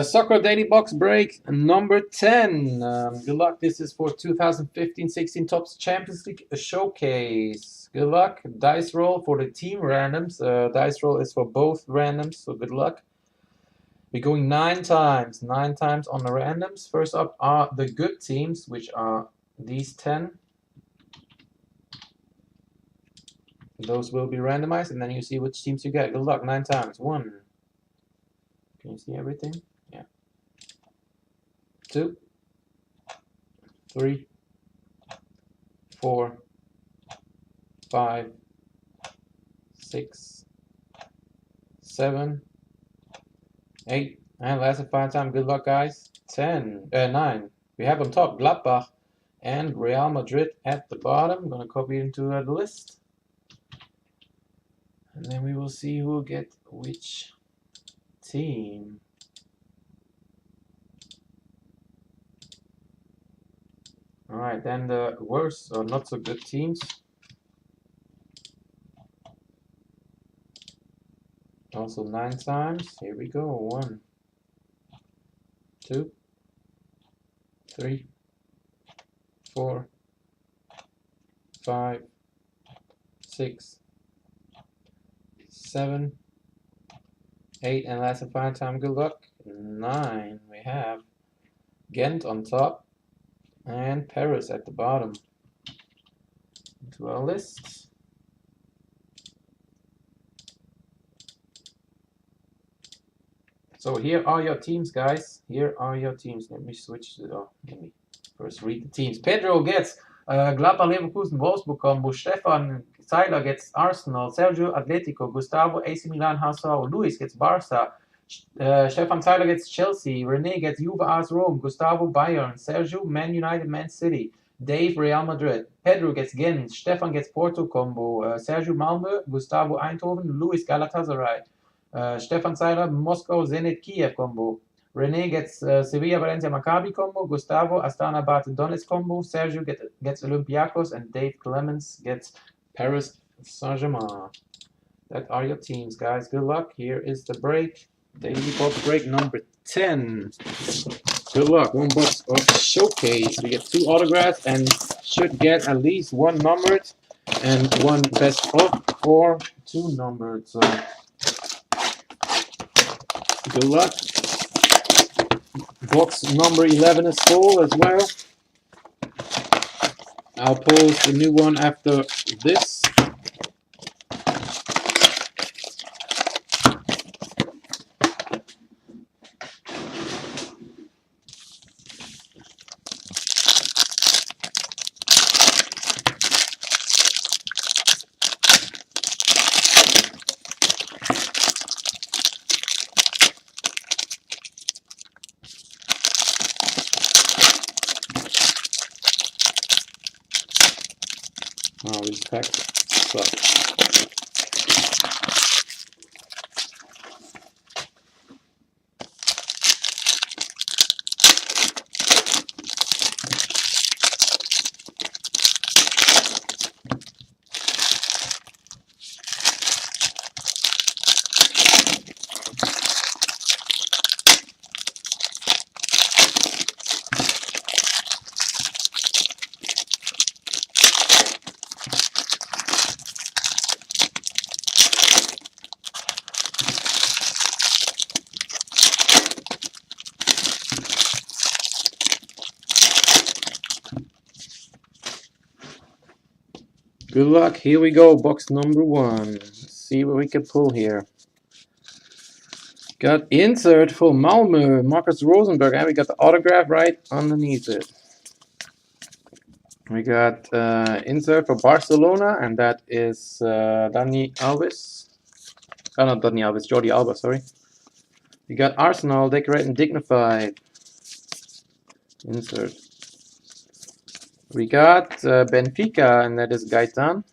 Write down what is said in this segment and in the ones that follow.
Soccer Daily Box Break number 10. Good luck. This is for 2015-16 Topps Champions League Showcase. Good luck. Dice roll for the team randoms. Dice roll is for both randoms, so good luck. We're going 9 times. 9 times on the randoms. First up are the good teams, which are these 10. Those will be randomized, and then you see which teams you get. Good luck. 9 times. 1. Can you see everything? Yeah. 2, 3, 4, 5, 6, 7, 8, and last and final time. Good luck, guys. 9. We have on top Gladbach and Real Madrid at the bottom. I'm gonna copy it into the list, and then we will see who will get which team. All right, then the worst or not so good teams. Also 9 times. Here we go. 1, 2, 3, 4, 5, 6, 7, 8, and last and final time. Good luck. 9. We have Ghent on top and Paris at the bottom. Into our list. So here are your teams, guys. Here are your teams. Let me switch to let me first read the teams. Pedro gets Gladbach, Leverkusen, Wolfsburg combo. Stefan Zeiler gets Arsenal. Sergio Atletico. Gustavo AC Milan, HSV. Luis gets Barca. Stefan Zeiler gets Chelsea. Rene gets Juve, AS Rome. Gustavo Bayern. Sergio Man United, Man City. Dave Real Madrid. Pedro gets Ghent. Stefan gets Porto combo. Sergio Malmö. Gustavo Eindhoven. Luis Galatasaray. Stefan Zeiler, Moscow, Zenit, Kiev combo. Rene gets Sevilla, Valencia, Maccabi combo. Gustavo, Astana, Bate, Donetsk combo. Sergio gets Olympiacos, and Dave Clemens gets Paris Saint-Germain. That are your teams, guys. Good luck. Here is the break. Daily box break number 10. Good luck. 1 box of Showcase. We get 2 autographs and should get at least 1 numbered and 1 best of or 2 numbered. So good luck. Box number 11 is full as well. I'll post a new one after this. Oh, these packs suck. Good luck. Here we go. Box number 1. Let's see what we can pull here. Got insert for Malmö, Marcus Rosenberg, and we got the autograph right underneath it. We got insert for Barcelona, and that is Dani Alves. Oh, not Dani Alves, Jordi Alba, sorry. We got Arsenal, Decorate and Dignified. Insert. We got Benfica, and that is Gaetan.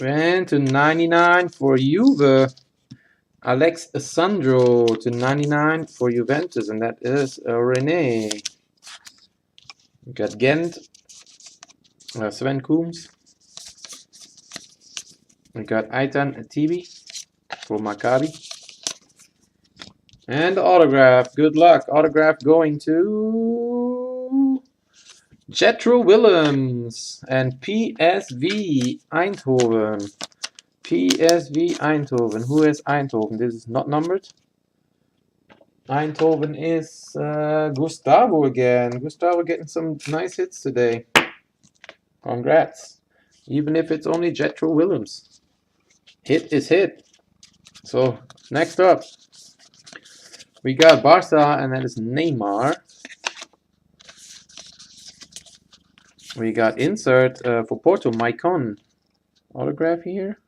And to 99 for Juve, Alex Sandro. To 99 for Juventus, and that is Rene. We got Ghent, Sven Coombs. We got Aitan Atibi for Maccabi. And the autograph. Good luck. Autograph going to Jethro Willems and PSV Eindhoven. PSV Eindhoven. Who has Eindhoven? This is not numbered. Eindhoven is Gustavo again. Gustavo getting some nice hits today. Congrats. Even if it's only Jethro Willems. Hit is hit. So next up, we got Barca, and that is Neymar. We got insert for Porto, Maicon. Autograph here?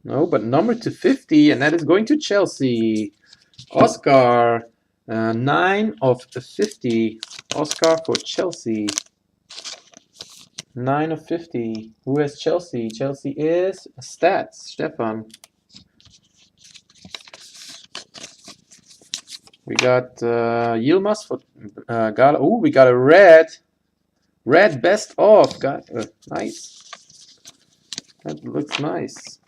No, but number to 50, and that is going to Chelsea. Oscar, 9 of 50. Oscar for Chelsea. 9 of 50. Who has Chelsea? Chelsea is Stats. Stefan. We got Yilmaz for Gala. Oh, we got a red. Red best of. Got nice. That looks nice.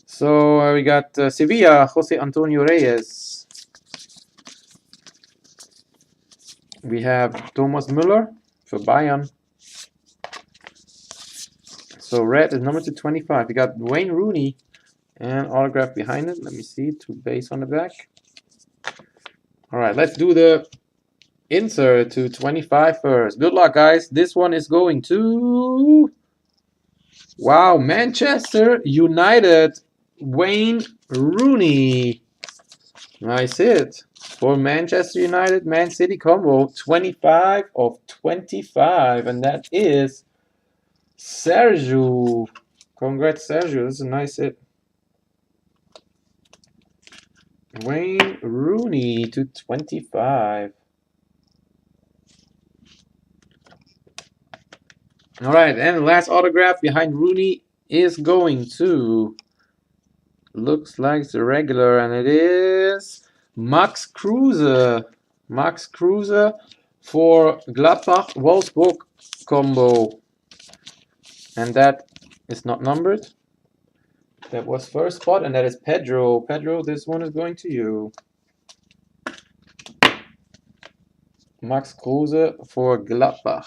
So we got Sevilla, Jose Antonio Reyes. We have Thomas Müller for Bayern. So red is number to 25. We got Wayne Rooney and autograph behind it. Let me see, 2 base on the back. All right, let's do the insert to 25 first. Good luck, guys. This one is going to, wow, Manchester United, Wayne Rooney. Nice hit for Manchester United, Man City combo, 25 of 25, and that is Sergio. Congrats, Sergio. This is a nice hit. Wayne Rooney to 25. All right, and the last autograph behind Rooney is going to, looks like it's a regular, and it is Max Kruse. Max Kruse for Gladbach Wolfsburg combo. And that is not numbered. That was first spot, and that is Pedro. Pedro, this one is going to you. Max Kruse for Gladbach.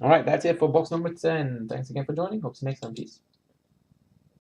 All right, that's it for box number 10. Thanks again for joining. Hope to see you next time. Peace.